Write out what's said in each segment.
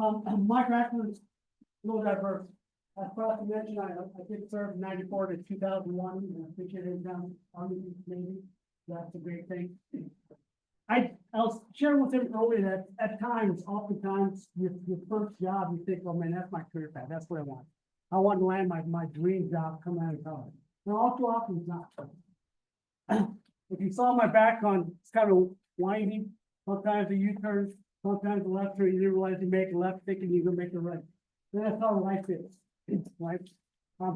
My background is a little diverse. As Preston mentioned, I did serve in 94 to 2001, and I appreciated down Army Navy. That's a great thing. I was sharing with him earlier that at times, oftentimes, your first job, you think, oh man, that's my career path. That's what I want. I want to land my dream job coming out of college. Now, all too often, it's not. If you saw my background, it's kind of windy. Sometimes a U-turn, sometimes a left turn. You didn't realize you make a left, thinking you're gonna make a right. And that's how life is, right?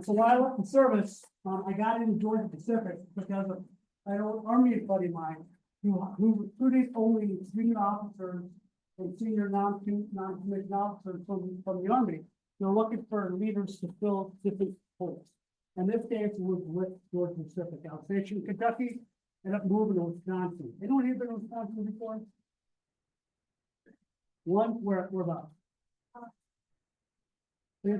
So when I left the service, I got into Georgia Pacific because of an old Army buddy of mine who recruited only junior officers and senior non-commissioned officers from the Army. They're looking for leaders to fill different posts. And this case was with Georgia Pacific. I was stationed in Kentucky, ended up moving to Wisconsin. Anyone here been to Wisconsin before? One, where about? In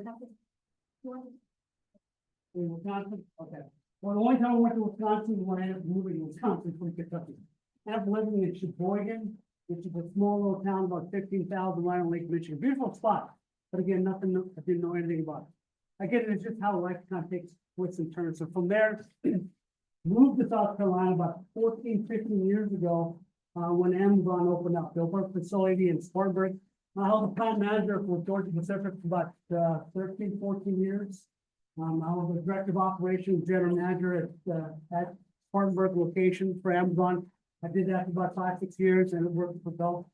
Wisconsin? Okay. Well, the only time I went to Wisconsin was when I ended up moving to Wisconsin from Kentucky. I ended up living in Sheboygan, which is a small little town about 15,000 right on Lake Michigan. Beautiful spot. But again, nothing, I didn't know anything about it. Again, it's just how life kind of takes twists and turns. So from there, moved to South Carolina about 14, 15 years ago, when Amazon opened up. They opened a facility in Spartanburg. I held a plant manager for Georgia Pacific for about 13, 14 years. I was the director of operations, general manager at Spartanburg location for Amazon. I did that for about 5, 6 years and it worked for Bell.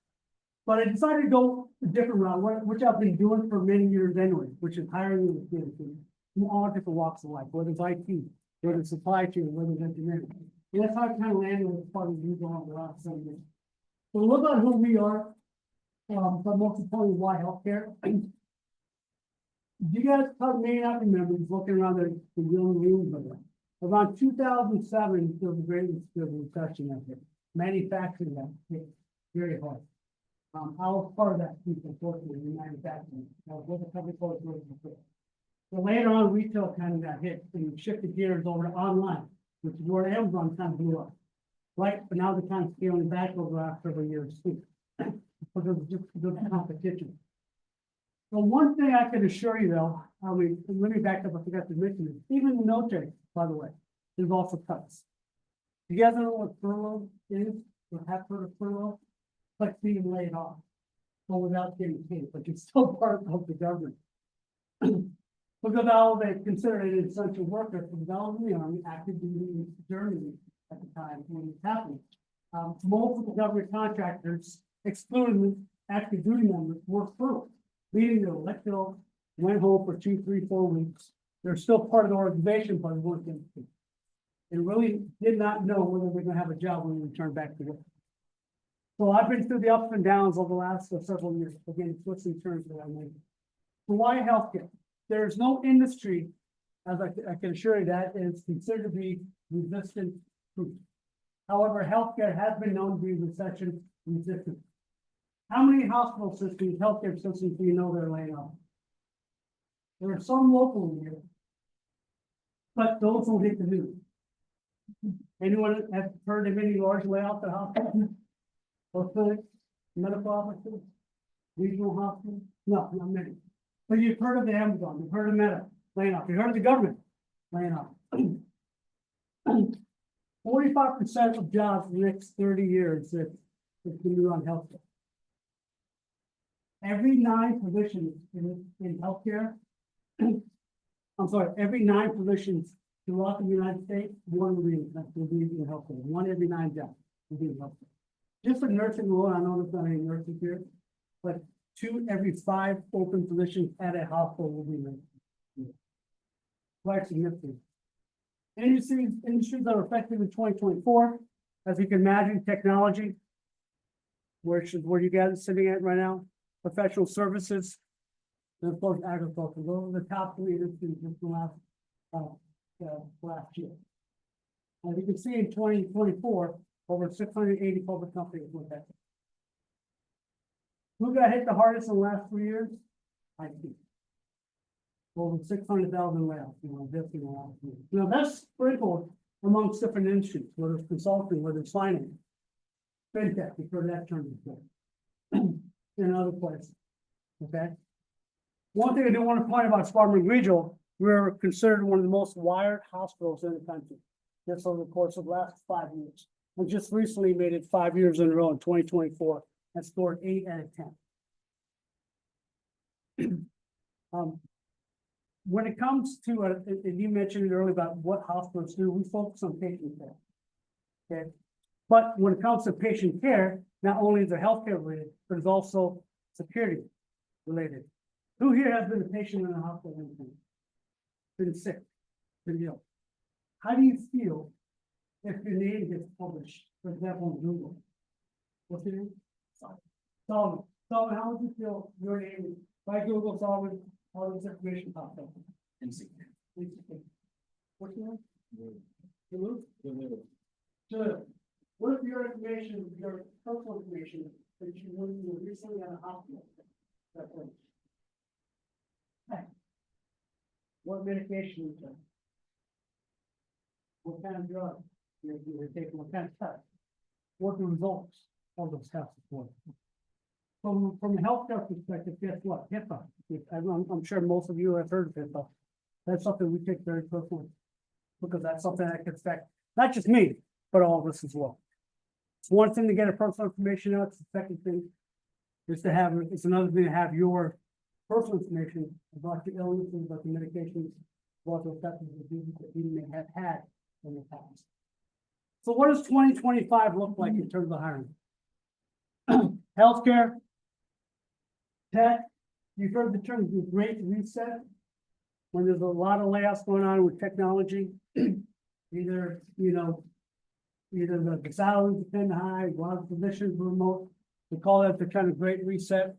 But I decided to go a different route, which I've been doing for many years anyway, which is hiring in all different walks of life, whether it's IT, whether it's supply chain, whether it's engineering. And that's how I kind of landed with part of you going the last 7 years. So a little about who we are, but most importantly, why healthcare. You guys probably may not remember, just looking around the young rooms of them. Around 2007, there was a great recession out there. Manufacturing that hit very hard. I was part of that piece, unfortunately, in manufacturing. I was with a company called Georgia Pacific. So later on, retail kind of got hit and shifted gears over to online, which is where Amazon kind of blew up. Right, but now they're kind of scaling back over the last several years too, because of just the competition. So one thing I can assure you though, let me back up, I forgot to mention this, even in the military, by the way, there's also cuts. You guys know what furlough is, or have heard of furlough? It's like being laid off, but without getting paid, but you're still part of the government. Because all they considered it an essential worker for the Army, active duty in Germany at the time when it happened. Most of the government contractors, excluding active duty members, were furloughed, meaning they let go, went home for 2, 3, 4 weeks. They're still part of the organization, but they weren't getting paid. They really did not know whether they're going to have a job when they return back to work. So I've been through the ups and downs over the last several years. Again, twists and turns that I made. So why healthcare? There's no industry, as I can assure you, that is considered to be resistant proof. However, healthcare has been known to be recession resistant. How many hospital systems, healthcare systems do you know they're laying off? There are some locally here, but those will hit the news. Anyone have heard of any large layoffs at hospitals? Or clinics, medical offices, regional hospitals? No, not many. But you've heard of the Amazon, you've heard of Meta laying off, you've heard of the government laying off. 45% of jobs in the next 30 years is going to be on healthcare. Every 9 positions in healthcare, I'm sorry, every 9 positions throughout the United States, 1 will be in healthcare. 1 every 9 jobs will be in healthcare. Just for nursing alone, I know there's not any nurses here, but 2 every 5 open positions at a hospital will be nursing. Quite significant. Industries that are affected in 2024, as you can imagine, technology, where you guys are sitting at right now, professional services, and of course agriculture. Those are the top 3 industries in the last year. As you can see in 2024, over 680 public companies went that. Who got hit the hardest in the last 3 years? IT. Over 600,000 layoffs, just in the last year. Now that's sprinkled amongst different industries, whether it's consulting, whether it's finance, fintech, you've heard that term before, in other places. Okay. One thing I do want to point about Spartanburg Regional, we're considered one of the most wired hospitals in the country. Just over the course of the last 5 years. And just recently made it 5 years in a row in 2024 and scored 8 out of 10. When it comes to, and you mentioned it earlier about what hospitals do, we focus on patient care. Okay, but when it comes to patient care, not only is it healthcare related, but it's also security related. Who here has been a patient in a hospital? Been sick, been ill? How do you feel if your name gets published, for example, on Google? What's your name? Solomon. Solomon, how would you feel your name by Google Solomon, all this information popped up? Insecure. What's your name? Good. What if your information, your personal information, that you were recently at a hospital? That way. Hey. What medication you took? What kind of drug you're taking? What kind of test? What the results of those tests were? From a healthcare perspective, guess what? HIPAA. I'm sure most of you have heard of HIPAA. That's something we take very personally, because that's something that can affect not just me, but all of us as well. It's one thing to get a personal information out. It's the second thing is to have, it's another thing to have your personal information about the illnesses, about the medications, about the effects of the diseases that you may have had in the past. So what does 2025 look like in terms of hiring? Healthcare, tech, you've heard the term the great reset. When there's a lot of layoffs going on with technology, either the salaries depend high, a lot of positions remote. We call that the kind of great reset.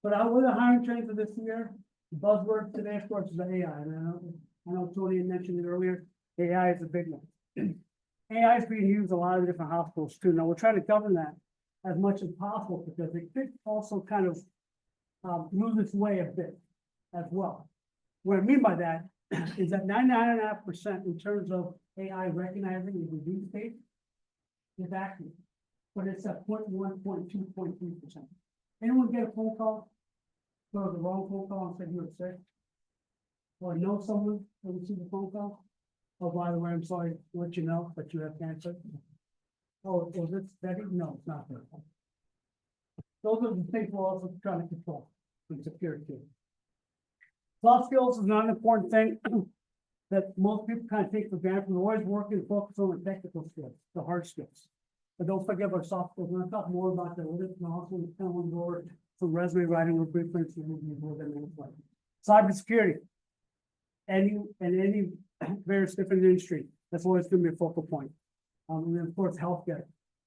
But out with the hiring trend for this year, the buzzword today, of course, is AI. And I know Tony had mentioned it earlier. AI is a big one. AI is being used in a lot of different hospitals too. Now we're trying to govern that as much as possible because it could also kind of lose its way a bit as well. What I mean by that is that 99.5% in terms of AI recognizing the disease state is accurate, but it's at 0.1, 0.2, 0.3%. Anyone get a phone call, or the wrong phone call and said you were sick? Or know someone that received a phone call? Oh, by the way, I'm sorry to let you know that you have cancer. Oh, was it steady? No, it's not. Those are the things we're also trying to control and secure too. Soft skills is not an important thing that most people kind of take for granted. We're always working to focus on the technical skills, the hard skills. But don't forget about soft skills. We're going to talk more about that later. And also kind of go over some resume writing or blueprints and more than that. Cybersecurity. Any various different industry. That's always going to be a focal point. And then of course, healthcare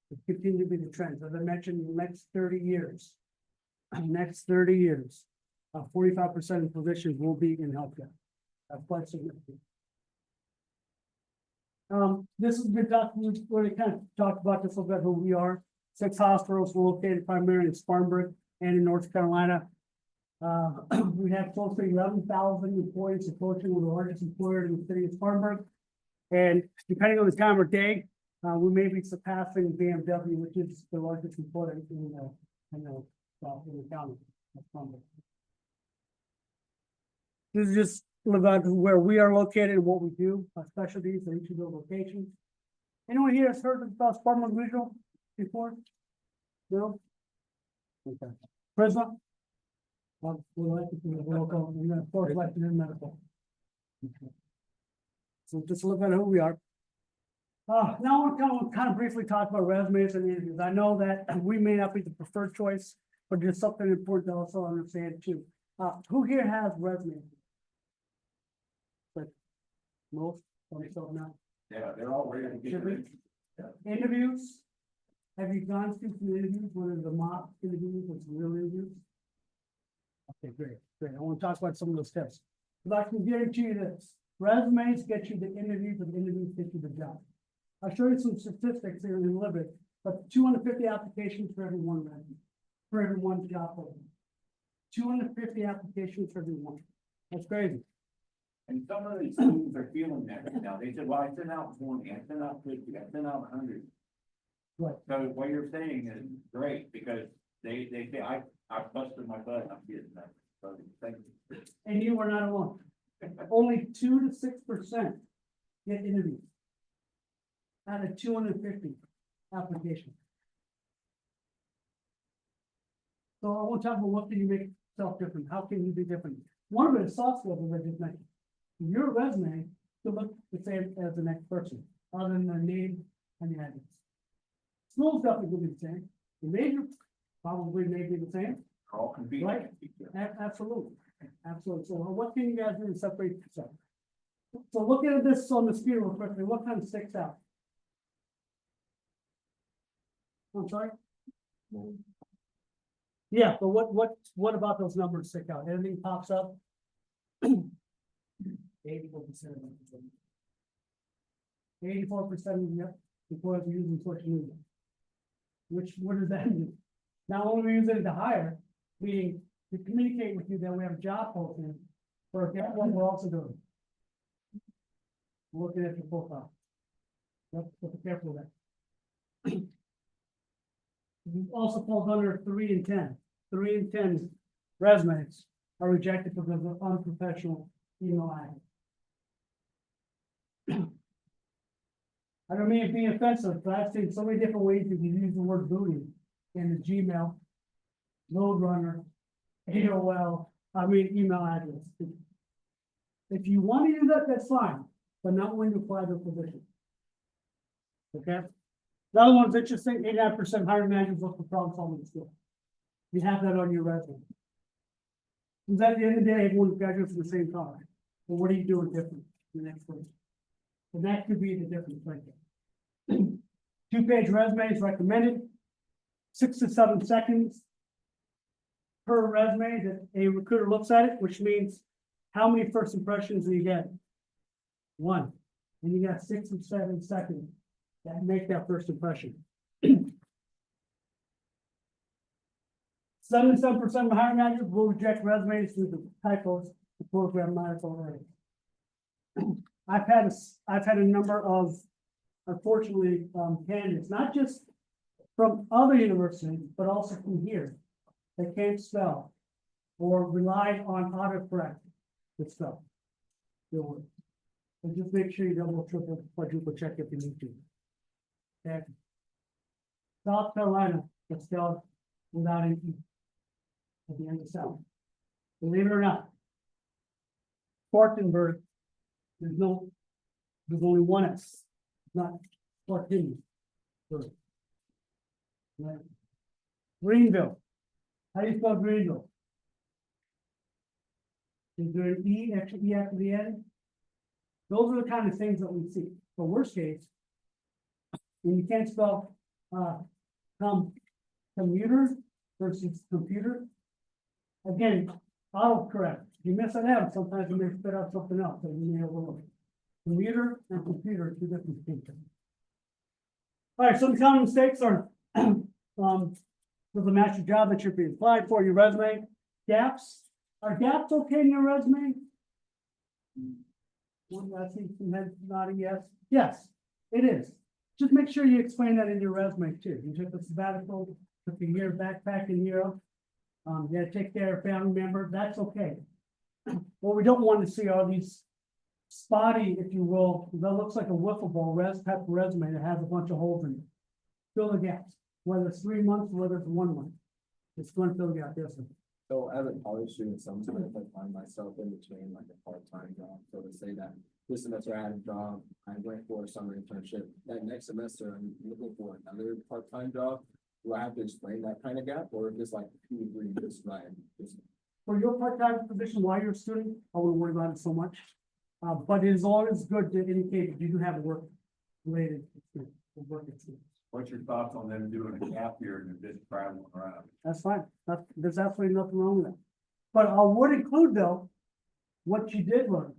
will continue to be the trend. As I mentioned, in the next 30 years, 45% of positions will be in healthcare. That's quite significant. This is a good document where we kind of talked about this a little bit, who we are. 6 hospitals located primarily in Spartanburg and in North Carolina. We have close to 11,000 employees, approaching the largest employer in the city of Spartanburg. And depending on the time of day, we may be surpassing BMW, which is the largest employer in the county of Spartanburg. This is just about where we are located and what we do, our specialties in each of those locations. Anyone here has heard about Spartanburg Regional before? No? Okay. Prisma? Well, we'll like to see the local, and then of course, like to do medical. Okay. So just look at who we are. Now we're kind of briefly talk about resumes and interviews. I know that we may not be the preferred choice, but there's something important to also understand too. Who here has resumes? But most, so not. Yeah, they're all ready to get ready. Interviews. Have you gone through some interviews, whether the mock interviews or some real interviews? Okay, great. I want to talk about some of those tips. But I can guarantee you this, resumes get you the interviews and interviews get you the job. I'll show you some statistics here in a little bit, but 250 applications for every one resume, for every one job opening. 250 applications for every one. That's crazy. And some of these schools are feeling that right now. They said, well, I sent out 20, I sent out 50, I sent out 100. Right. So what you're saying is great, because they say, I busted my butt, I'm getting that, so, thank you. And you are not alone. Only 2 to 6% get interviewed out of 250 applications. So I want to talk about what can you make yourself different? How can you be different? One of it is soft skills, as I just mentioned. Your resume to look the same as the next person, other than their name and the address. School's definitely will be the same. The major probably may be the same. All convenient. Absolutely, absolutely. So what can you guys do to separate yourself? So look at this on the screen real quickly. What kind of sticks out? I'm sorry? Yeah, but what about those numbers stick out? Anything pops up? 84%. 84% of them, before they're using social media. What does that mean? Not only are we using it to hire, meaning to communicate with you that we have a job posting, for what we're also doing. Looking at your profile. Yep, so be careful of that. It also falls under 3 and 10. 3 and 10 resumes are rejected because of unprofessional email address. I don't mean it being offensive, but I've seen so many different ways you can use the word booty in the Gmail, Roadrunner, AOL, email address. If you want to use that, that's fine, but not when you apply to a position. Okay? The other one's interesting, 89% hiring managers look for problem solving skills. You have that on your resume. Because at the end of the day, everyone graduates from the same college. But what are you doing different in the next place? And that could be the difference right there. 2-page resume is recommended. 6 to 7 seconds per resume that a recruiter looks at it, which means how many first impressions do you get? 1. And you got 6 or 7 seconds that make that first impression. 77% of hiring managers will reject resumes due to typos, the program medical errors. I've had a number of, unfortunately, candidates, not just from other universities, but also from here, that can't spell or rely on autocorrect to spell your word. And just make sure you double, triple, quadruple check if you need to. Okay. South Carolina, it's spelled without an E at the end of South. Believe it or not, Spartanburg, there's only one S, not Spartanburg. Right. Greenville, how do you spell Greenville? Is there an E, extra E after the end? Those are the kind of things that we see. For worst case, when you can't spell commuter versus computer, again, autocorrect. If you miss an M, sometimes you may spit out something else that you may overlook. Commuter and computer are two different things. All right, some common mistakes are with the master job that you're being applied for, your resume. Gaps. Are gaps okay in your resume? I think some heads nodding yes. Yes, it is. Just make sure you explain that in your resume too. You took a sabbatical, took a year backpack in Europe. You had to take care of a family member. That's okay. What we don't want to see are these spotty, if you will, that looks like a wiffle ball type of resume that has a bunch of holes in it. Fill the gaps, whether it's 3 months, whether it's 1 month. It's going to fill the gap, yes, sir. So as a college student, sometimes I find myself in between like a part-time job. So to say that this semester I had a job, I went for a summer internship. That next semester I'm looking for another part-time job. Do I have to explain that kind of gap, or just like 2 or 3 years, right? For your part-time position while you're a student, I wouldn't worry about it so much. But it is always good to indicate that you do have a work-related experience, work experience. What's your thoughts on them doing a gap year and just traveling around? That's fine. There's absolutely nothing wrong with that. But I would include though, what you did learn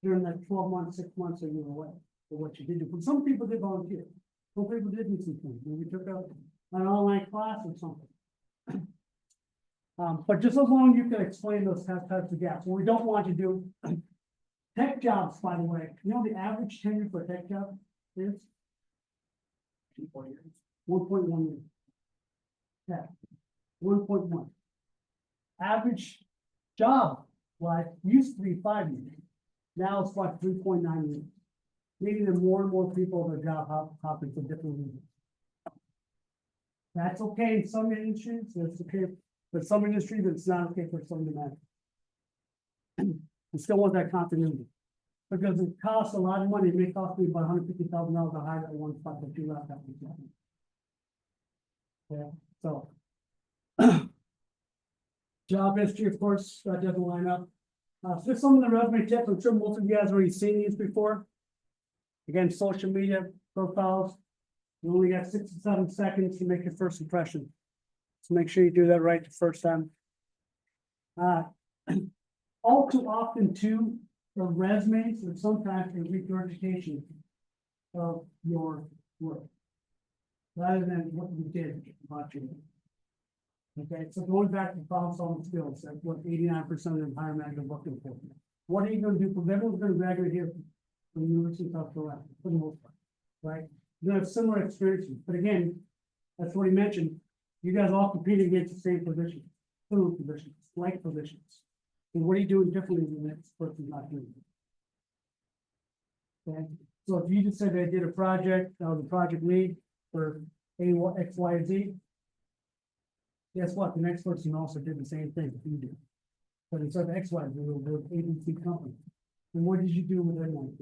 during that 12 months, 6 months or year away, or what you did do. But some people did volunteer. Some people did do some things. Maybe took out an online class or something. But just as long as you can explain those types of gaps. What we don't want to do, tech jobs, by the way, you know, the average tenure for a tech job is 1.1 years. Yeah, 1.1. average job life used to be 5 years. Now it's like 3.9 years. Meaning that more and more people are job hopping for different reasons. That's okay in some industries, that's okay, but some industries, it's not okay for some demand. You still want that continuity. Because it costs a lot of money, it may cost me about $150,000 to hire that one spot that you left out. Yeah, so. Job history, of course, that doesn't line up. So just some of the resume tips, I'm sure most of you guys already seen these before. Again, social media profiles, you only got 6 to 7 seconds to make your first impression. So make sure you do that right the first time. All too often too, the resumes or sometimes a regurgitation of your work. Rather than what you did about you. Okay, so going back to problem solving skills, that's what 89% of the hiring managers are looking for. What are you gonna do? Because everyone's gonna graduate here from the University of South Carolina, for the most part, right? You're gonna have similar experiences, but again, that's what he mentioned. You guys all compete against the same position, similar positions, like positions. And what are you doing differently than the next person's not doing? Okay, so if you just said they did a project, I was a project lead for X, Y, Z. Guess what? The next person also did the same thing you did. But instead of X, Y, Z, we'll do ABC company. And what did you do with that one?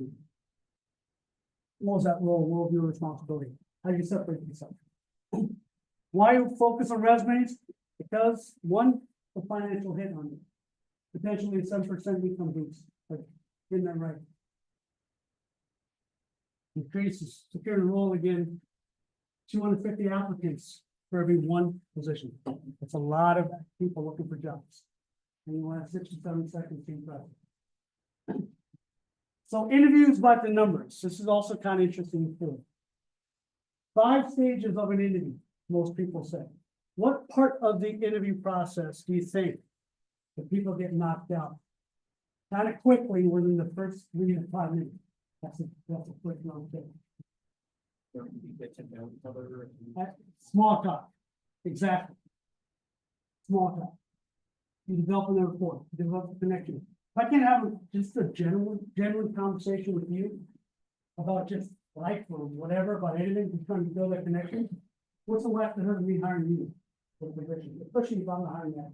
What was that role? What was your responsibility? How do you separate yourself? Why focus on resumes? Because one, the financial hit on you. Potentially 7% income boost, like getting that right. Increases security role again, 250 applicants for every one position. That's a lot of people looking for jobs. And you want 6 to 7 seconds to impress. So interviews by the numbers. This is also kind of interesting too. 5 stages of an interview, most people say. What part of the interview process do you think that people get knocked out? Kind of quickly within the first 3 to 5 minutes. That's a quick long thing. Small talk, exactly. Small talk. You develop a rapport, you develop a connection. If I can have just a genuine conversation with you about just life or whatever, about anything, just trying to build that connection, what's the likelihood of me hiring you for the position, especially if I'm not hiring that?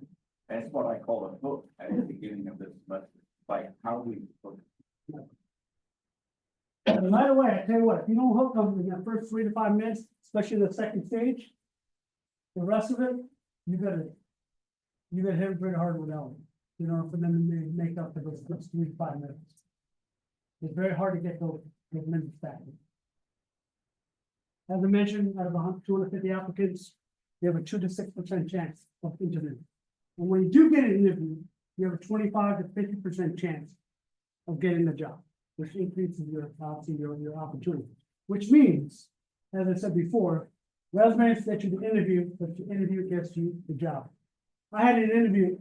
That's what I call a hook at the beginning of this, but like how we hook. And right away, I tell you what, if you don't hook them in the first 3 to 5 minutes, especially the second stage, the rest of it, you gotta hit it pretty hard with Ellen, you know, for them to make up for those first 3 to 5 minutes. It's very hard to get those minutes back. As I mentioned, out of 250 applicants, you have a 2 to 6% chance of interviewing. And when you do get an interview, you have a 25 to 50% chance of getting the job, which increases your opportunity. Which means, as I said before, resumes get you the interview, but the interview gets you the job. I had an interview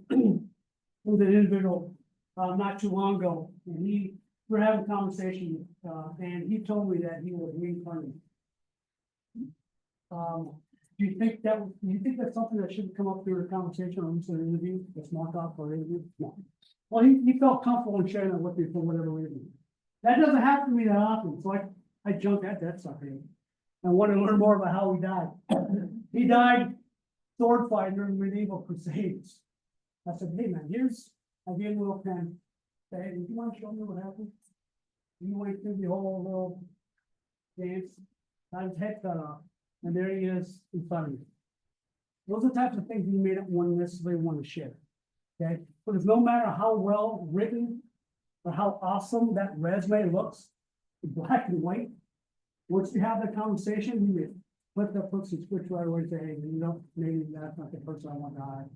with an individual not too long ago, and we were having a conversation, and he told me that he was reincarnated. Do you think that's something that should come up through a conversation or an interview, a small talk or interview? No. Well, he felt comfortable in sharing that with me for whatever reason. That doesn't happen to me that often, so I jumped at that sucker. I want to learn more about how he died. He died sword fighting during medieval crusades. I said, hey man, I gave him a little pen. Say, do you want to show me what happened? He went through the whole little dance, got his head cut off. And there he is in front of you. Those are the types of things you may not necessarily want to share. Okay, because no matter how well written or how awesome that resume looks, black and white, once you have that conversation, you may flip that books and switch right away and say, hey, you know, maybe that's not the person I want to hire.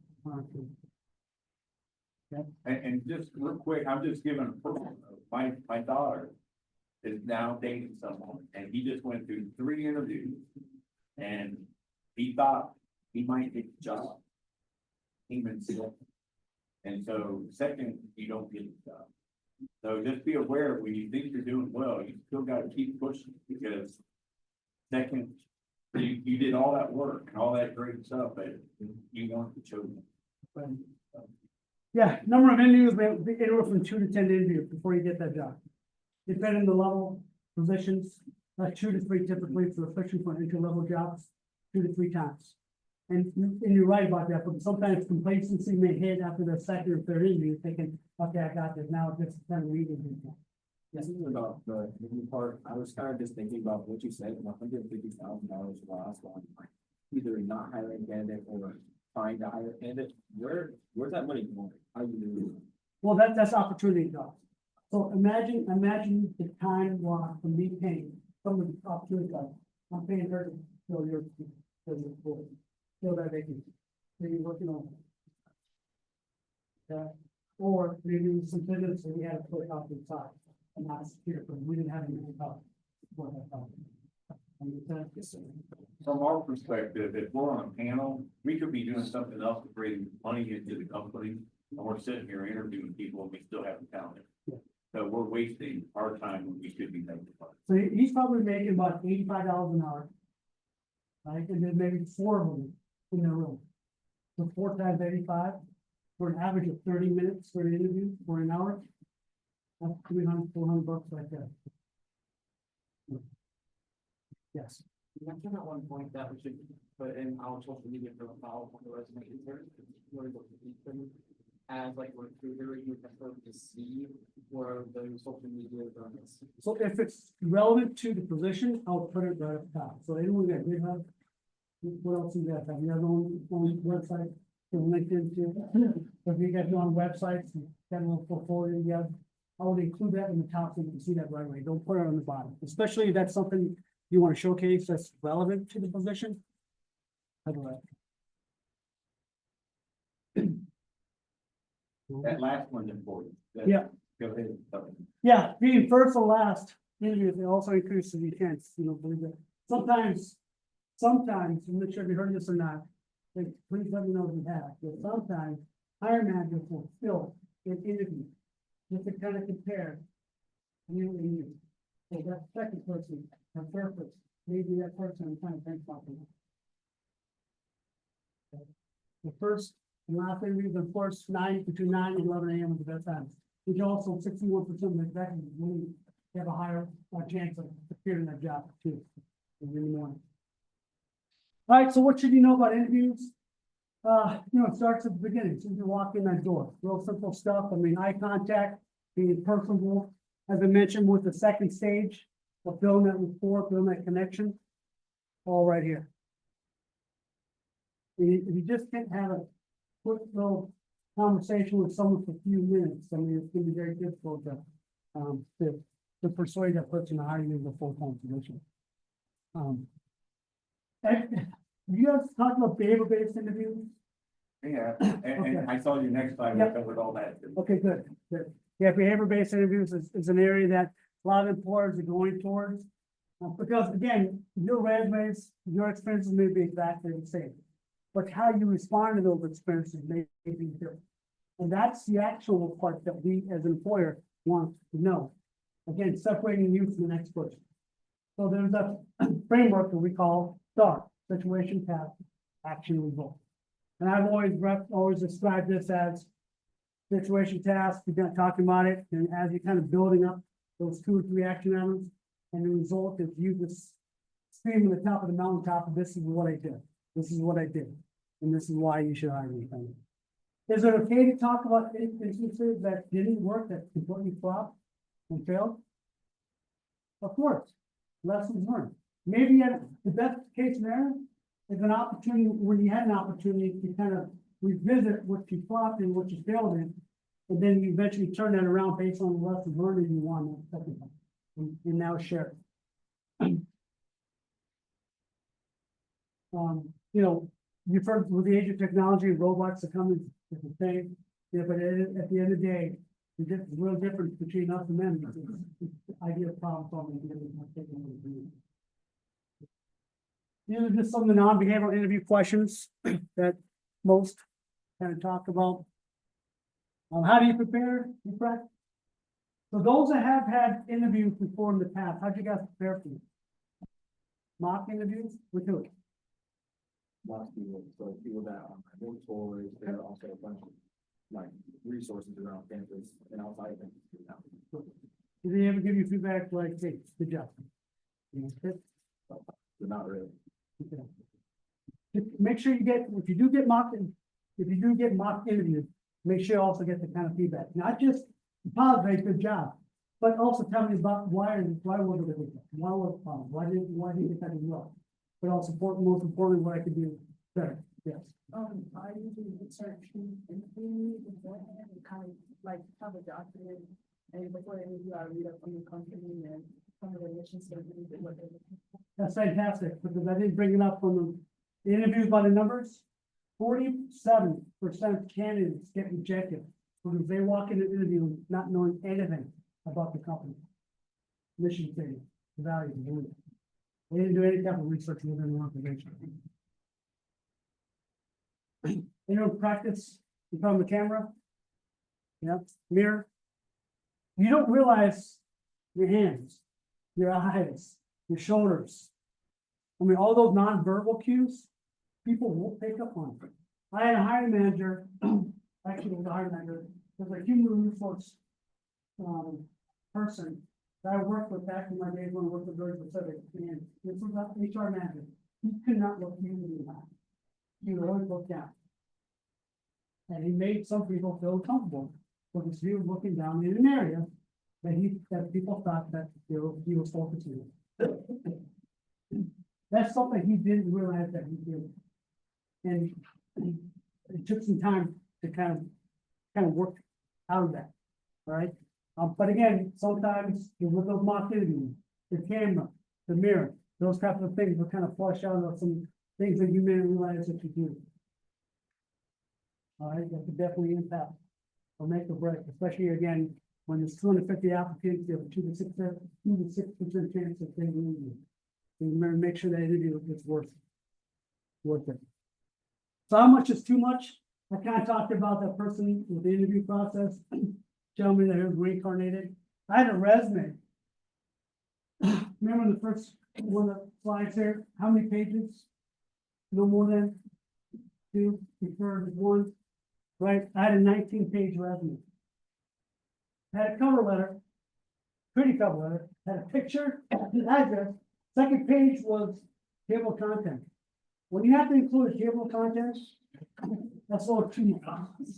Okay. And just real quick, I'm just giving a personal note. My daughter is now dating someone, and he just went through 3 interviews. And he thought he might get the job. Even still. And so second, you don't get the job. So just be aware when you think you're doing well, you still got to keep pushing, because second, you did all that work and all that great stuff, but you weren't the chosen. Yeah, number of interviews, anywhere from 2 to 10 interviews before you get that job. Depending on the level, positions, 2 to 3 typically, for especially for entry level jobs, 2 to 3 times. And you're right about that, but sometimes complacency may hit after the second or third interview, thinking, okay, I got this, now it's just kind of reading. Yes, thinking about the moving part, I was kind of just thinking about what you said, $150,000 lost on like either not hiring a candidate or trying to hire a candidate. Where's that money going? How you doing? Well, that's opportunity cost. So imagine the time lost from me paying someone opportunity cost. I'm paying her to fill your, fill that vacancy. So you're working on it. Or maybe some business that we had to put off to the side and not secure, because we didn't have any cost for that problem. From our perspective, if we're on a panel, we could be doing something else to bring money into the company. And we're sitting here interviewing people and we still haven't found it. Yeah. So we're wasting our time when we should be making money. So he's probably making about $85 an hour. Right, and then maybe 4 of them in the room. So 4 times 85, for an average of 30 minutes for an interview, for an hour. That's 300, 400 bucks right there. Yes. You mentioned at one point that we should put in our social media profile on the resume insert, where we keep them as like a recruiter, you prefer to see where the social media is on this. So if it's relevant to the position, I'll put it right up top. So anyone that did have, what else you guys have? You have on website, LinkedIn too. If you guys go on websites, got a little portfolio, you have, I would include that in the top so you can see that right away. Don't put it on the bottom, especially if that's something you want to showcase that's relevant to the position. Have a look. That last one's important. Yeah. Go ahead. Yeah, being first or last interview, it also increases the chance, believe it. Sometimes, I'm not sure if you heard this or not, like, please let me know if you have, but sometimes hiring managers will fill an interview just to kind of compare you and you. So that second person, that third person, maybe that person I'm trying to think about. The first and last interviews, of course, between 9 and 11 a.m. is the best time. Which also 61% of the executives really have a higher chance of securing that job too. In the morning. All right, so what should you know about interviews? It starts at the beginning, as you walk in that door. Real simple stuff. I mean, eye contact, being personable, as I mentioned, with the second stage of building that rapport, building that connection, all right here. If you just can't have a quick little conversation with someone for a few minutes, I mean, it's gonna be very difficult to persuade that person to hire you in the full-time position. And you guys talked about behavior-based interviews? Yeah, and I saw your next slide, we Yep. covered all that. Okay, good. Yeah, behavior-based interviews is an area that a lot of employers are going towards. Because again, your resumes, your experiences may be exactly the same. But how you respond to those experiences may be different. And that's the actual part that we as an employer want to know. Again, separating you from the next person. So there's a framework that we call STAR, situation, task, action, result. And I've always described this as situation, task, you're not talking about it, and as you're kind of building up those 2 or 3 action items, and the result is you just screaming at the top of the mountaintop, and this is what I did. This is what I did, and this is why you should hire me. Is it okay to talk about instances that didn't work, that completely flopped and failed? Of course, lessons learned. Maybe the best case scenario is an opportunity when you had an opportunity to kind of revisit what you flopped and what you failed in, and then you eventually turn that around based on the lessons learned and you won that second time, and now share it. You've heard with the age of technology, robots are coming, it's the same. Yeah, but at the end of the day, the real difference between us and them is the idea of problem solving. These are just some of the non-behavioral interview questions that most kind of talk about. How do you prepare? You practice. So those that have had interviews before in the past, how'd you guys prepare for them? Mock interviews with who? Lots of people, so people that are my mentors, there are also a bunch of like resources around campus and outside of campus. Did they ever give you feedback like, hey, good job? You know, good? But not really. Okay. Make sure you get, if you do get mocked, if you do get mock interviews, make sure you also get the kind of feedback, not just apologize, good job. But also tell me about why was it a good job? Why was it fun? Why did you get that as well? But also most importantly, what I could do better, yes. I usually research and kind of like have a document. And before the interview, I read up on the company and some of the mission statements and what they're looking for. That's fantastic, because I didn't bring it up on the interviews by the numbers. 47% of candidates get rejected because they walk into an interview not knowing anything about the company. Mission statement, values, beliefs. They didn't do any type of research within the organization. You know, practice in front of the camera. Yeah, mirror. You don't realize your hands, your eyes, your shoulders. I mean, all those nonverbal cues, people will pick up on. I had a hiring manager, actually it was a hiring manager, it was a human resource person that I worked with back in my days when I worked with Georgia Pacific, and this was an HR manager. He could not look me in the eye. He would always look down. And he made some people feel comfortable because he was looking down in an area that people thought that he was focusing on. That's something he didn't realize that he did. And it took some time to kind of work out of that, all right? But again, sometimes with those mock interviews, the camera, the mirror, those types of things will kind of flush out of some things that you may realize that you do. All right, that could definitely impact or make or break, especially again, when there's 250 applicants, you have a 2 to 6% chance of getting an interview. So you remember, make sure that interview is worth it. So how much is too much? I kind of talked about that person with the interview process. Tell me that it was reincarnated. I had a resume. Remember the first one of the slides here? How many pages? No more than 2, preferred 1, right? I had a 19-page resume. Had a cover letter, pretty cover letter, had a picture, an address. Second page was table of contents. When you have to include a table of contents, that's a little too much.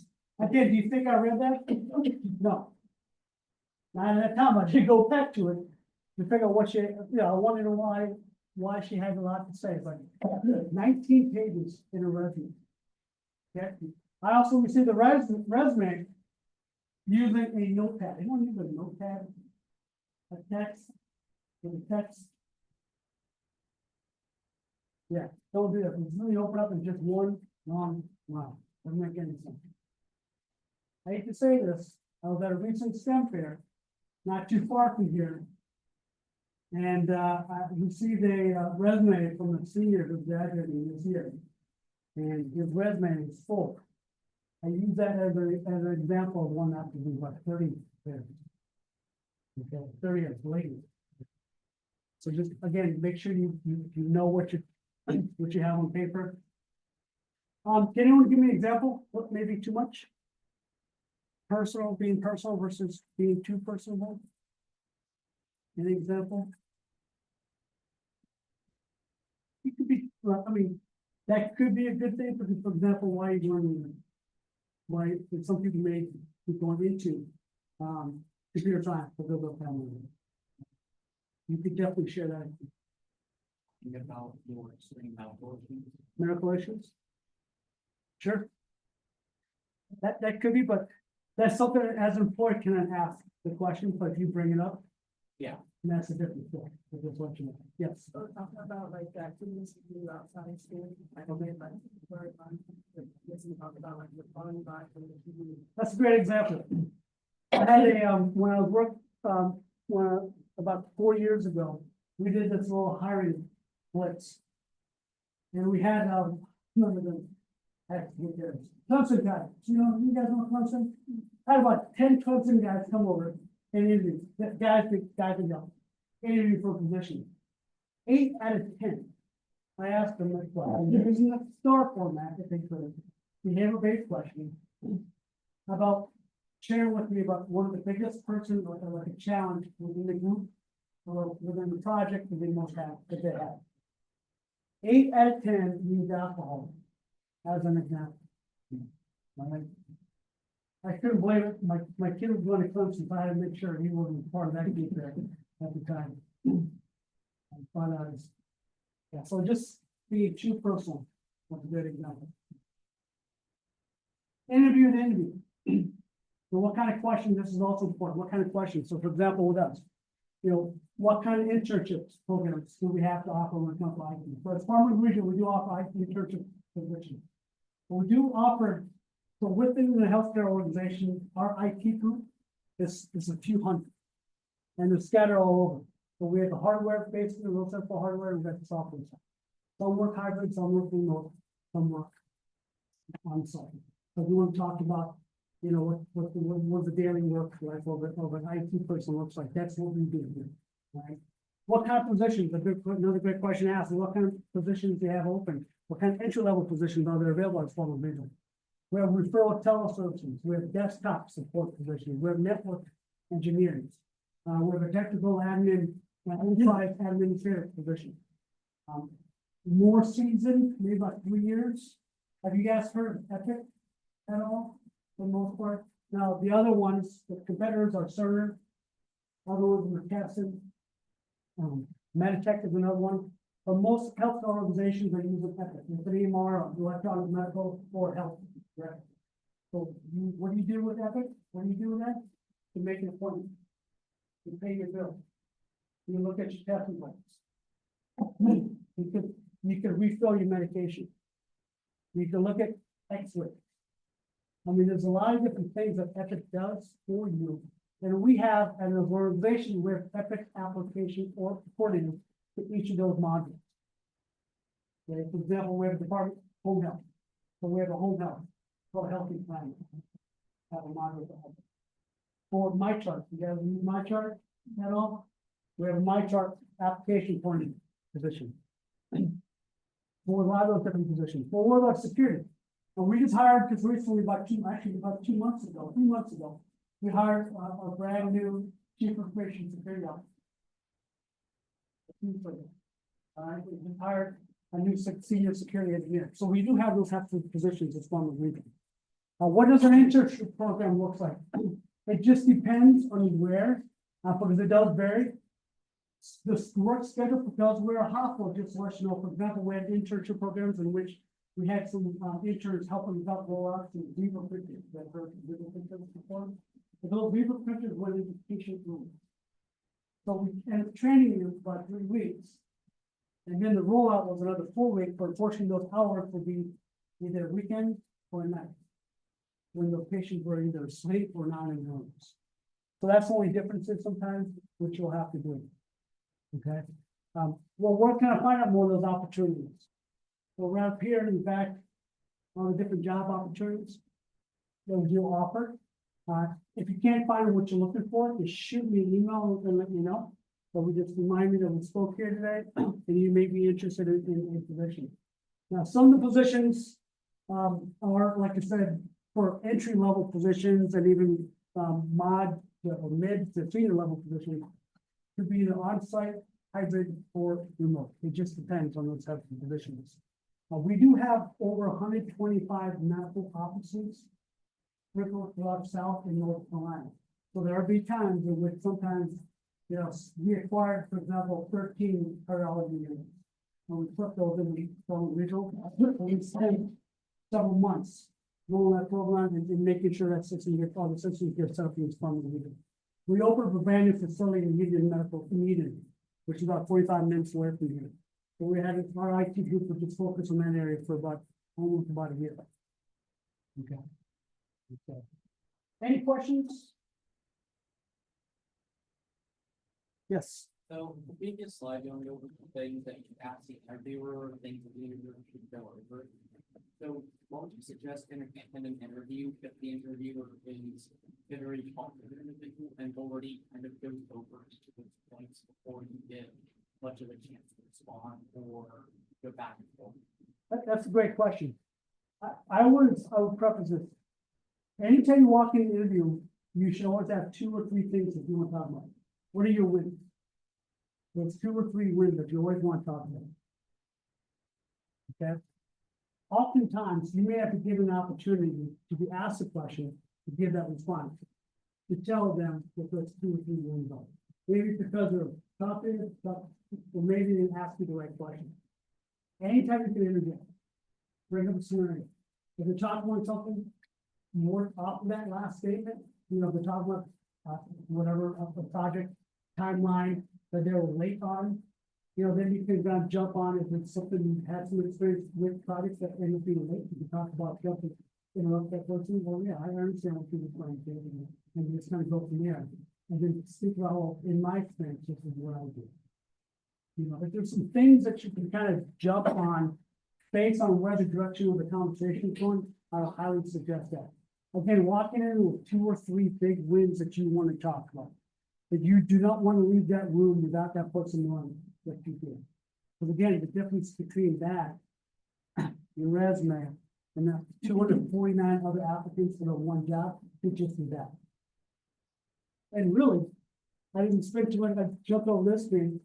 Again, do you think I read that? No. Not at that time, I did go back to it to figure out what she, I wanted to know why she had a lot to say, but 19 pages in a resume. Okay, I also received the resume using a notepad. Anyone use a notepad? A text, with a text. Yeah, don't do that. It's really open up in just one long line. Doesn't make any sense. I hate to say this, I was at a recent STEM fair, not too far from here. And I received a resume from a senior who's graduating this year. And his resume is full. I use that as an example of one that could be what, 30 years. Okay, 30 years later. So just again, make sure you know what you have on paper. Can anyone give me an example? What may be too much? Being personal versus being too personal. An example? It could be, well, I mean, that could be a good thing, but for example, why are you running? Why some people may be going into computer science for build up family. You could definitely share that. About your extreme outdoor issues. Medical issues? Sure. That could be, but that's something that as an employee can ask the question, but if you bring it up. Yeah. And that's a different thing. That's what you know. Yes. So talking about like the activities you do outside of school, I don't get like very fun. Yes, you talk about like the fun by the TV. That's a great example. I had a, when I was about 4 years ago, we did this little hiring blitz. And we had, none of them, Clemson guys, you guys know Clemson? I had about 10 Clemson guys come over and interview, guys and young, interview for a position. 8 out of 10. I asked them, like, well, using the STAR format, if they could, behavioral-based questioning. about sharing with me about one of the biggest person or like a challenge within the group or within the project that they most have, that they have. 8 out of 10 use alcohol as an example. All right. I couldn't believe it. My kid was going to Clemson, so I had to make sure he wasn't part of that group there at the time. But, yeah, so just being too personal, that's a good example. Interview and interview. So what kind of questions, this is also important, what kind of questions? So for example, with us, you know, what kind of internships programs do we have to offer when it comes to IT? So as Spartanburg Region, we do offer IT internship positions. But we do offer, so within the healthcare organization, our IT group is a few hundred. And they're scattered all over. So we have the hardware, basically, real simple hardware, and we got the software side. Some work hybrid, some work remote, some work on site. So we want to talk about, you know, what the daily work life of an IT person looks like. That's what we do here, right? What kind of positions, another great question asked, what kind of positions do you have open? What kind of entry-level positions are there available at Spartanburg Region? We have referral teleservices, we have desktop support positions, we have network engineering. We have a technical admin, enterprise administrative position. More seasoned, maybe about 3 years. Have you guys heard of Epic at all? For the most part. Now, the other ones, the competitors are Cerner. Other ones are Capson. Meditech is another one. But most health organizations are using Epic. It's an EMR, electronic medical, or health. Right? So what do you do with Epic? What do you do with that? To make an appointment. You pay your bill. You look at your testing plans. You can refill your medication. You can look at X-ray. I mean, there's a lot of different things that Epic does for you. And we have, as an organization, we have Epic application or according to each of those modules. Okay, for example, we have a department, home health. So we have a home health, for healthy planning. Have a module for health. For MyChart, you guys use MyChart at all? We have a MyChart application planning position. For a lot of those different positions. For what about security? And we just hired, just recently, about 2 months ago, 3 months ago, we hired a brand new chief information security officer. All right, we hired a new senior security engineer. So we do have those types of positions as one of the region. What does an internship program look like? It just depends on where, because it does vary. The work schedule, because we're a hospital, just to let you know, for example, we had internship programs in which we had some interns helping us out roll out some Viva printers that heard Viva printers before. But those Viva printers went into patient rooms. So we ended up training you for about 3 weeks. And then the rollout was another 4 weeks, but unfortunately those hours would be either weekend or night. When the patients were either asleep or not in rooms. So that's the only differences sometimes, which you'll have to do. Okay. Well, where can I find out more of those opportunities? Well, right up here in the back, all the different job opportunities that we do offer. If you can't find what you're looking for, just shoot me an email and let me know. But we just remind me that we spoke here today, and you may be interested in position. Now, some of the positions are, like I said, for entry level positions and even mod or mid to senior level positions. Could be either on-site, hybrid, or remote. It just depends on those types of positions. We do have over 125 medical offices throughout South and North Carolina. So there will be times in which sometimes, you know, we acquired, for example, 13 cardiology units. And we put those in the regional, we spent several months rolling that program and making sure that system gets all the systems get set up in Spartanburg region. We opened a brand new facility in Eden, which is about 45 minutes away from here. So we had our IT group which is focused on that area for almost about a year. Okay. Okay. Any questions? Yes. So the previous slide, you only over the things that you asked, they were things that you should go over. So what would you suggest in an interview if the interviewer is very confident individual and already kind of goes over to those points before you get much of a chance to respond or go back and forth? That's a great question. I would preface this. Anytime you walk in an interview, you should always have 2 or 3 things that you want to talk about. What are your wins? There's 2 or 3 wins that you always want to talk about. Okay? Oftentimes, you may have to give an opportunity to be asked a question, to give that response. To tell them that there's 2 or 3 wins on. Maybe it's because they're tough, or maybe they didn't ask you the right question. Anytime you can interview, bring up a scenario. If they're talking about something more off of that last statement, you know, if they're talking about whatever of the project timeline that they were late on, you know, then you can jump on if it's something you had some experience with projects that end up being late. You can talk about jumping, interrupt that person. Well, yeah, I understand what you're trying to do, and just kind of go from there. And then speak about, well, in my experience, this is what I do. You know, if there's some things that you can kind of jump on based on where the direction of the conversation is going, I highly suggest that. Again, walking in with 2 or 3 big wins that you want to talk about. That you do not want to leave that room without that person knowing what you do. Because again, the difference between that, your resume, and the 249 other applicants for the one job, it just is that. And really, I didn't spend too much, I jumped over this thing.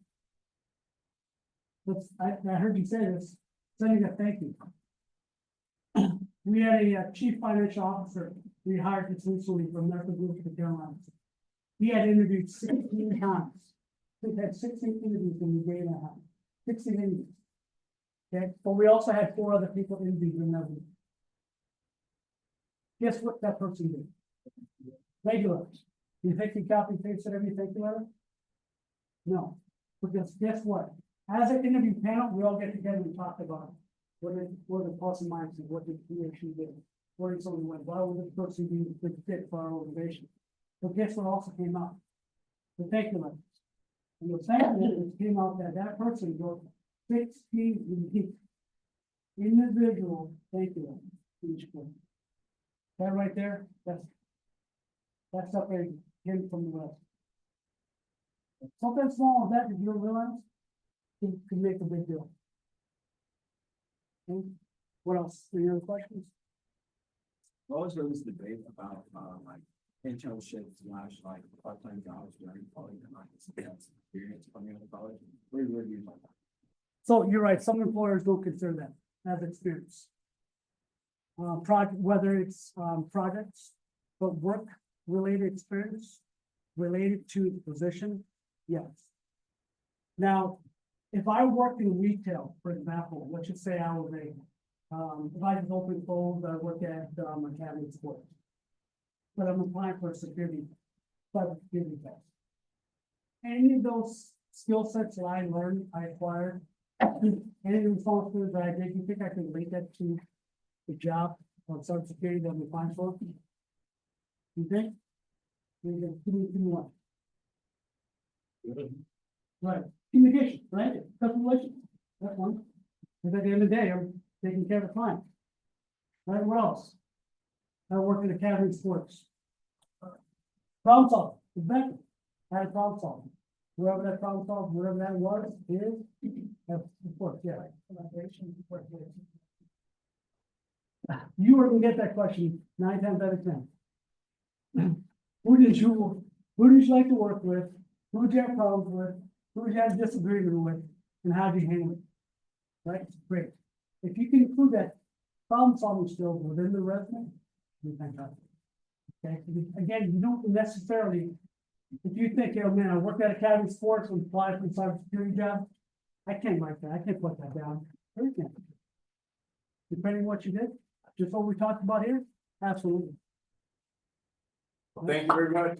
But I heard you say this, sending a thank you. We had a chief financial officer we hired this recently from Medical Group to the Carolinas. He had interviewed 16 times. He had 16 interviews in the day and a half. 16 interviews. Okay, but we also had 4 other people interviewed in that week. Guess what that person did? Regular. You think he copy and pasted every thank you letter? No, because guess what? As an interview panel, we all get together and talk about what the plus and minuses, what did he or she did, where did someone went, why would this person be a good fit for our organization? But guess what also came out? The thank you letters. And the thank you letters came out that that person wrote 16 unique individual thank you letters to each one. That right there, that's separating him from the rest. Something small as that you don't realize can make a big deal. Okay. What else? Any other questions? Always there was debate about, like, internships slash like part-time jobs during college and like experience coming out of college. What do you about that? So you're right, some employers don't consider that as experience. Whether it's projects, but work-related experience related to the position, yes. Now, if I worked in retail, for example, let's just say I was if I just open phones, I work at Academy Sports. But I'm applying for a security test. Any of those skill sets that I learned, I acquired, any responsibilities that I did, you think I can relate that to the job on cybersecurity that I'm applying for? You think? Give me one. Right, communication, right? Customer relations, that's one. Because at the end of the day, I'm taking care of the client. Right, what else? I work in Academy Sports. Problem solving, exactly. I had problem solving. Whoever that problem solved, whatever that was, that's support, yeah. You were gonna get that question 9 times out of 10. Who did you like to work with? Who did you have problems with? Who did you have disagreement with? And how did you handle it? Right, great. If you can include that problem solving skills within the resume, you're fantastic. Okay, again, you don't necessarily, if you think, oh man, I worked at Academy Sports and applied for a cybersecurity job, I can't write that, I can't put that down. Sure you can. Depending on what you did, just what we talked about here, absolutely. Thank you very much.